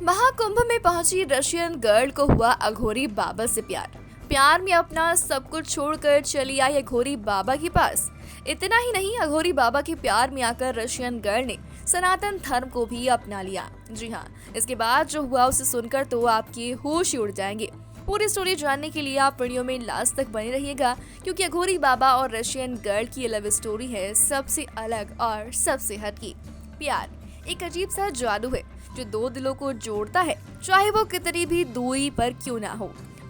महाकुंभ में पहुंची Russian girl को हुआ अघोरी बाबा से प्यार। प्यार में अपना सब कुछ छोड़कर चली आई अघोरी बाबा के पास। इतना ही नहीं, अघोरी बाबा के प्यार में आकर रशियन गर्ल ने सनातन धर्म को भी अपना लिया। जी हाँ, इसके बाद जो हुआ उसे सुनकर तो आपके होश ही उड़ जाएंगे। पूरी स्टोरी जानने के लिए आप वीडियो में लास्ट तक बने रहिएगा, क्योंकि अघोरी बाबा और रशियन गर्ल की लव स्टोरी है सबसे अलग और सबसे हटकी। प्यार एक अजीब सा जादू है जो दो दिलों को जोड़ता है, चाहे वो कितनी भी दूरी पर क्यों ना हो।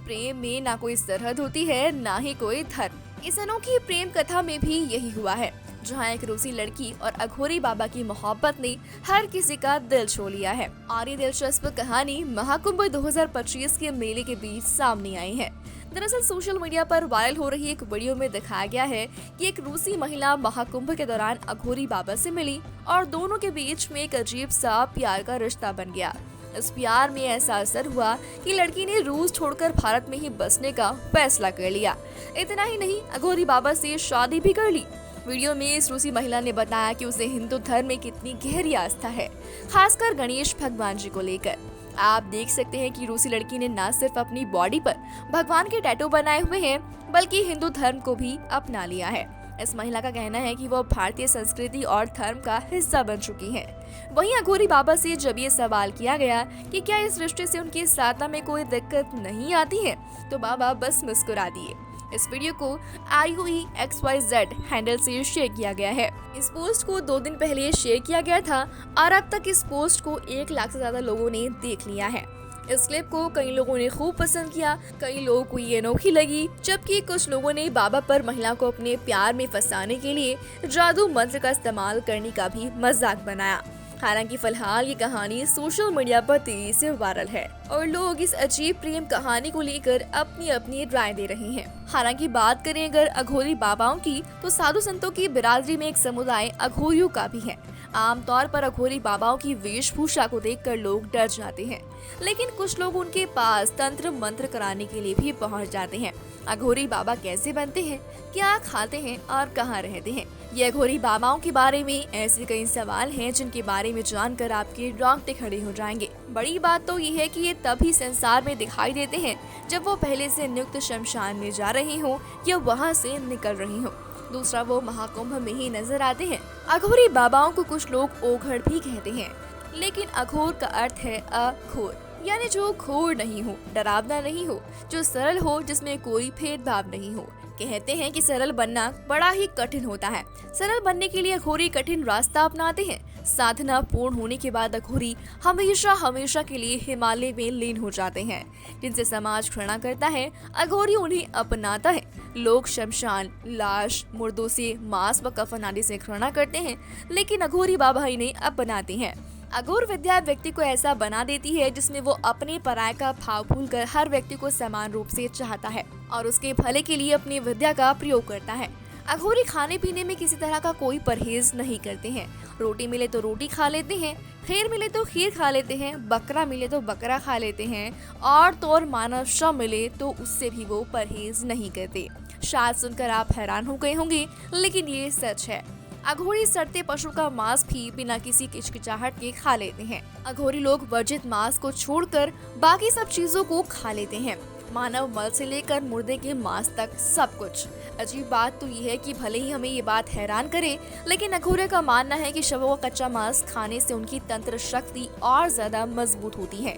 प्रेम में ना कोई सरहद होती है, ना ही कोई धर्म। इस अनोखी प्रेम कथा में भी यही हुआ है, जहाँ एक रूसी लड़की और अघोरी बाबा की मोहब्बत ने हर किसी का दिल छू लिया है। और ये दिलचस्प कहानी महाकुंभ 2025 के मेले के बीच सामने आई है। दरअसल सोशल मीडिया पर वायरल हो रही एक वीडियो में दिखाया गया है कि एक रूसी महिला महाकुंभ के दौरान अघोरी बाबा से मिली और दोनों के बीच में एक अजीब सा प्यार का रिश्ता बन गया। इस प्यार में ऐसा असर हुआ कि लड़की ने रूस छोड़कर भारत में ही बसने का फैसला कर लिया। इतना ही नहीं, अघोरी बाबा से शादी भी कर ली। वीडियो में इस रूसी महिला ने बताया कि उसे हिंदू धर्म में कितनी गहरी आस्था है, खासकर गणेश भगवान जी को लेकर। आप देख सकते हैं कि रूसी लड़की ने न सिर्फ अपनी बॉडी पर भगवान के टैटू बनाए हुए हैं, बल्कि हिंदू धर्म को भी अपना लिया है। इस महिला का कहना है कि वो भारतीय संस्कृति और धर्म का हिस्सा बन चुकी है। वहीं अघोरी बाबा से जब ये सवाल किया गया कि क्या इस रिश्ते से उनकी साधना में कोई दिक्कत नहीं आती है, तो बाबा बस मुस्कुरा दिए। इस वीडियो को IUEXYZ हैंडल से शेयर किया गया है। इस पोस्ट को 2 दिन पहले शेयर किया गया था और अब तक इस पोस्ट को 1 लाख से ज्यादा लोगों ने देख लिया है। इस क्लिप को कई लोगों ने खूब पसंद किया, कई लोगों को ये अनोखी लगी, जबकि कुछ लोगों ने बाबा पर महिला को अपने प्यार में फंसाने के लिए जादू मंत्र का इस्तेमाल करने का भी मजाक बनाया। हालांकि फिलहाल ये कहानी सोशल मीडिया पर तेजी से वायरल है और लोग इस अजीब प्रेम कहानी को लेकर अपनी अपनी राय दे रहे हैं। हालांकि बात करें अगर अघोरी बाबाओं की, तो साधु संतों की बिरादरी में एक समुदाय अघोरियों का भी है। आमतौर पर अघोरी बाबाओं की वेशभूषा को देखकर लोग डर जाते हैं, लेकिन कुछ लोग उनके पास तंत्र मंत्र कराने के लिए भी पहुंच जाते हैं। अघोरी बाबा कैसे बनते हैं, क्या खाते हैं और कहाँ रहते हैं, ये अघोरी बाबाओं के बारे में ऐसे कई सवाल हैं जिनके बारे में जानकर आपके रोंगटे खड़े हो जाएंगे। बड़ी बात तो ये है कि ये तभी संसार में दिखाई देते हैं जब वो पहले से नियुक्त शमशान में जा रही हो या वहाँ से निकल रही हो। दूसरा, वो महाकुंभ में ही नजर आते हैं। अघोरी बाबाओं को कुछ लोग ओघड़ भी कहते हैं, लेकिन अघोर का अर्थ है अघोर, यानी जो घोर नहीं हो, डरावना नहीं हो, जो सरल हो, जिसमें कोई भेदभाव नहीं हो। कहते हैं कि सरल बनना बड़ा ही कठिन होता है। सरल बनने के लिए अघोरी कठिन रास्ता अपनाते हैं। साधना पूर्ण होने के बाद अघोरी हमेशा हमेशा के लिए हिमालय में लीन हो जाते हैं। जिनसे समाज घृणा करता है, अघोरी उन्हें अपनाता है। लोग शमशान, लाश, मुर्दों से, मांस व कफन आदि से घृणा करते हैं, लेकिन अघोरी बाबा इन्हें अपनाते हैं। अघोर विद्या व्यक्ति को ऐसा बना देती है जिसमें वो अपने पराये का भाव भूलकर हर व्यक्ति को समान रूप से चाहता है और उसके भले के लिए अपनी विद्या का प्रयोग करता है। अघोरी खाने पीने में किसी तरह का कोई परहेज नहीं करते हैं। रोटी मिले तो रोटी खा लेते हैं, खीर मिले तो खीर खा लेते हैं, बकरा मिले तो बकरा खा लेते हैं, और तो और मानव शव मिले तो उससे भी वो परहेज नहीं करते। शायद सुनकर आप हैरान हो गए होंगे, लेकिन ये सच है। अघोरी सड़ते पशु का मांस भी बिना किसी किचकिचाहट के खा लेते हैं। अघोरी लोग वर्जित मांस को छोड़कर बाकी सब चीजों को खा लेते हैं, मानव मल से लेकर मुर्दे के मांस तक सब कुछ। अजीब बात तो ये है कि भले ही हमें ये बात हैरान करे, लेकिन अघोरे का मानना है कि शवों का कच्चा मांस खाने से उनकी तंत्र शक्ति और ज्यादा मजबूत होती है।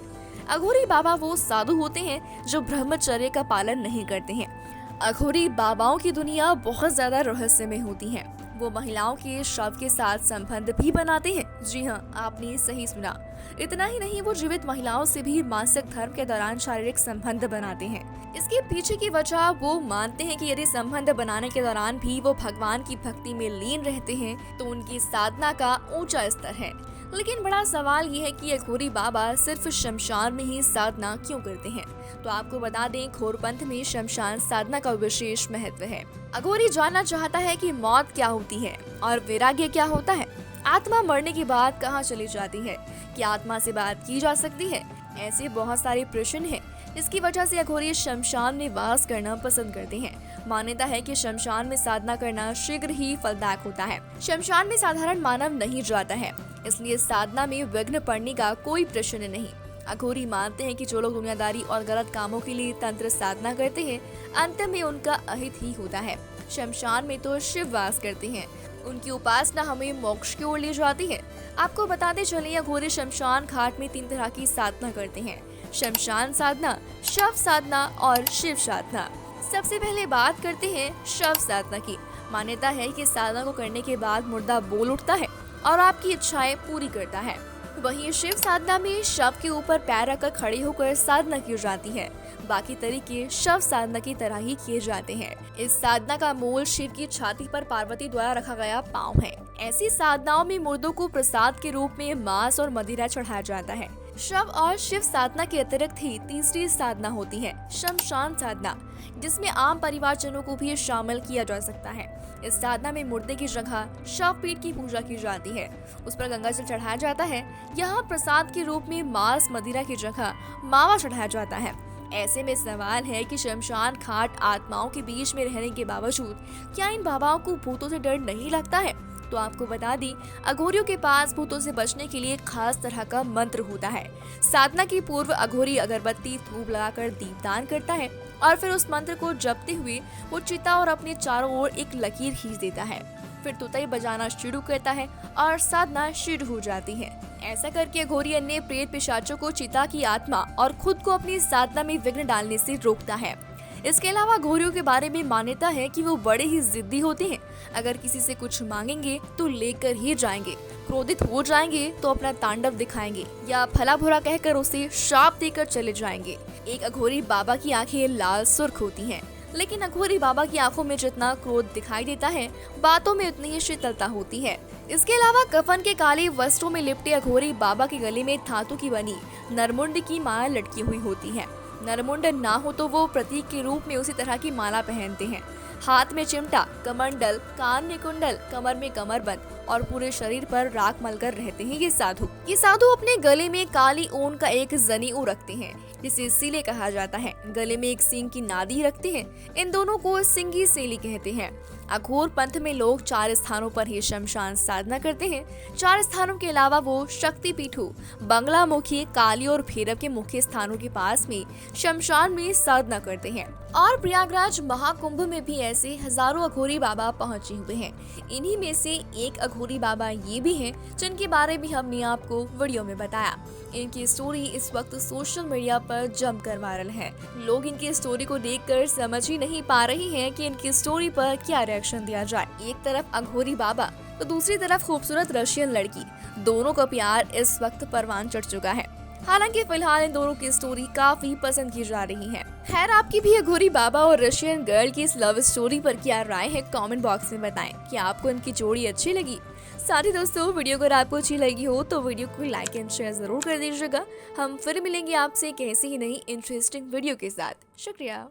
अघोरी बाबा वो साधु होते हैं जो ब्रह्मचर्य का पालन नहीं करते हैं। अघोरी बाबाओं की दुनिया बहुत ज्यादा रहस्यमय होती है। वो महिलाओं के शव के साथ संबंध भी बनाते हैं। जी हाँ, आपने सही सुना। इतना ही नहीं, वो जीवित महिलाओं से भी मासिक धर्म के दौरान शारीरिक संबंध बनाते हैं। इसके पीछे की वजह वो मानते हैं कि यदि संबंध बनाने के दौरान भी वो भगवान की भक्ति में लीन रहते हैं तो उनकी साधना का ऊंचा स्तर है। लेकिन बड़ा सवाल ये है कि अघोरी बाबा सिर्फ शमशान में ही साधना क्यों करते हैं? तो आपको बता दें, घोरपंथ में शमशान साधना का विशेष महत्व है। अघोरी जानना चाहता है कि मौत क्या होती है और वैराग्य क्या होता है। आत्मा मरने के बाद कहाँ चली जाती है? क्या आत्मा से बात की जा सकती है? ऐसे बहुत सारे प्रश्न हैं, जिसकी वजह से अघोरी शमशान में वास करना पसंद करते हैं। मान्यता है कि शमशान में साधना करना शीघ्र ही फलदायक होता है। शमशान में साधारण मानव नहीं जाता है, इसलिए साधना में विघ्न पड़ने का कोई प्रश्न नहीं। अघोरी मानते हैं कि जो लोग दुनियादारी और गलत कामों के लिए तंत्र साधना करते हैं, अंत में उनका अहित ही होता है। शमशान में तो शिव वास करते हैं, उनकी उपासना हमें मोक्ष की ओर ले जाती है। आपको बताते चले, अघोरी शमशान घाट में 3 तरह की साधना करते हैं: शमशान साधना, शव साधना और शिव साधना। सबसे पहले बात करते हैं शव साधना की। मान्यता है कि साधना को करने के बाद मुर्दा बोल उठता है और आपकी इच्छाएं पूरी करता है। वहीं शिव साधना में शव के ऊपर पैर रखकर खड़े होकर साधना की जाती है। बाकी तरीके शव साधना की तरह ही किए जाते हैं। इस साधना का मूल शिव की छाती पर पार्वती द्वारा रखा गया पाँव है। ऐसी साधनाओं में मुर्दों को प्रसाद के रूप में मांस और मदिरा चढ़ाया जाता है। शव और शिव साधना के अतिरिक्त ही तीसरी साधना होती है शमशान साधना, जिसमें आम परिवारजनों को भी शामिल किया जा सकता है। इस साधना में मुर्दे की जगह शव पीठ की पूजा की जाती है, उस पर गंगा जल चढ़ाया जाता है। यहाँ प्रसाद के रूप में मांस मदिरा की जगह मावा चढ़ाया जाता है। ऐसे में सवाल है कि शमशान घाट आत्माओं के बीच में रहने के बावजूद क्या इन बाबाओं को भूतों से डर नहीं लगता है? तो आपको बता दी, अघोरियों के पास भूतों से बचने के लिए खास तरह का मंत्र होता है। साधना की पूर्व अघोरी अगरबत्ती धूप लगाकर दीपदान करता है और फिर उस मंत्र को जपते हुए वो चिता और अपने चारों ओर एक लकीर खींच देता है। फिर तुतई बजाना शुरू करता है और साधना शुरू हो जाती है। ऐसा करके अघोरी अन्य प्रेत पिशाचों को, चिता की आत्मा और खुद को अपनी साधना में विघ्न डालने से रोकता है। इसके अलावा अघोरियों के बारे में मान्यता है कि वो बड़े ही जिद्दी होते हैं। अगर किसी से कुछ मांगेंगे तो लेकर ही जाएंगे, क्रोधित हो जाएंगे तो अपना तांडव दिखाएंगे या भला बुरा कहकर उसे श्राप देकर चले जाएंगे। एक अघोरी बाबा की आंखें लाल सुर्ख होती हैं, लेकिन अघोरी बाबा की आंखों में जितना क्रोध दिखाई देता है, बातों में उतनी ही शीतलता होती है। इसके अलावा कफन के काले वस्त्रों में लिपटे अघोरी बाबा के गले में धातु की बनी नरमुंड की माला लटकी हुई होती है। नरमुंड ना हो तो वो प्रतीक के रूप में उसी तरह की माला पहनते हैं। हाथ में चिमटा, कमंडल, कान में कुंडल, कमर में कमरबंद और पूरे शरीर पर राख मलकर रहते हैं ये साधु अपने गले में काली ऊन का एक जनेऊ रखते हैं, जिसे सीले कहा जाता है। गले में एक सींग की नादी रखते हैं। इन दोनों को सिंगी सेली कहते हैं। अघोर पंथ में लोग 4 स्थानों पर ही शमशान साधना करते हैं। 4 स्थानों के अलावा वो शक्ति पीठों, बंगलामुखी, काली और भैरव के मुख्य स्थानों के पास में शमशान में साधना करते हैं। और प्रयागराज महाकुंभ में भी ऐसे हजारों अघोरी बाबा पहुंचे हुए हैं। इन्हीं में से एक अघोरी बाबा ये भी हैं जिनके बारे में हमने आपको वीडियो में बताया। इनकी स्टोरी इस वक्त सोशल मीडिया पर जमकर वायरल है। लोग इनकी स्टोरी को देखकर समझ ही नहीं पा रहे हैं कि इनकी स्टोरी पर क्या रिएक्शन दिया जाए। एक तरफ अघोरी बाबा तो दूसरी तरफ खूबसूरत रशियन लड़की, दोनों का प्यार इस वक्त परवान चढ़ चुका है। हालांकि फिलहाल इन दोनों की स्टोरी काफी पसंद की जा रही है। खैर, आपकी भी अघोरी बाबा और रशियन गर्ल की इस लव स्टोरी पर क्या राय है, कमेंट बॉक्स में बताएं। कि आपको इनकी जोड़ी अच्छी लगी? साथ ही दोस्तों, वीडियो अगर आपको अच्छी लगी हो तो वीडियो को लाइक एंड शेयर जरूर कर दीजिएगा। हम फिर मिलेंगे आपसे कैसी ही नई इंटरेस्टिंग वीडियो के साथ। शुक्रिया।